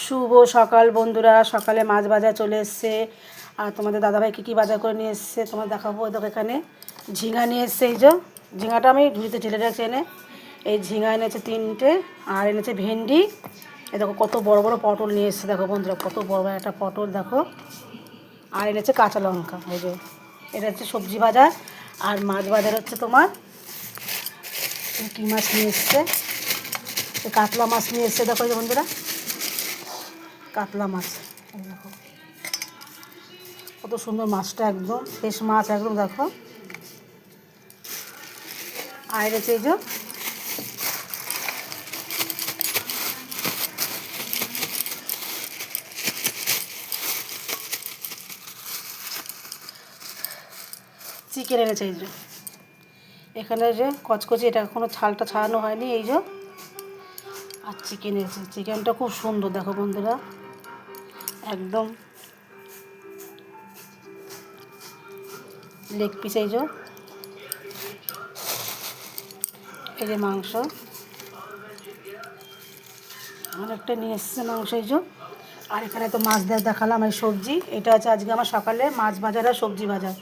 শুভ সকাল বন্ধুরা। সকালে মাছ বাজার চলে এসছে। আর তোমাদের দাদাভাই কী কী বাজার করে নিয়ে এসছে তোমার দেখাবো। দেখো এখানে ঝিঙা নিয়ে এসছে। এই যে ঝিঙাটা আমি ঝুড়িতে ঢেলে রাখছি। এনে এই ঝিঙা এনেছে 3টে, আর এনেছে ভেন্ডি। এ দেখো কত বড় বড় পটল নিয়ে এসছে। দেখো বন্ধুরা কত বড় বড় একটা পটল দেখো। আর এনেছে কাঁচা লঙ্কা। এই যে এটা হচ্ছে সবজি বাজার। আর মাছ বাজার হচ্ছে তোমার কী মাছ নিয়ে এসছে, কাতলা মাছ নিয়ে এসছে। দেখো এই যে বন্ধুরা কাতলা মাছ। দেখো কত সুন্দর মাছটা, একদম ফ্রেশ মাছ একদম। দেখো আর রয়েছে এই যে চিকেন এনেছে। এই যে এখানে যে কচকচি, এটা এখনও ছালটা ছাড়ানো হয়নি। এই যে আর চিকেন এনেছে। চিকেনটা খুব সুন্দর দেখো বন্ধুরা, একদম লেগ পিস। এই যে মাংস অনেকটা নিয়ে এসছে মাংস। এই যে আর এখানে তো মাছ দেখালাম। এই সবজি, এটা আছে আজকে আমার সকালে মাছ বাজার আর সবজি বাজার।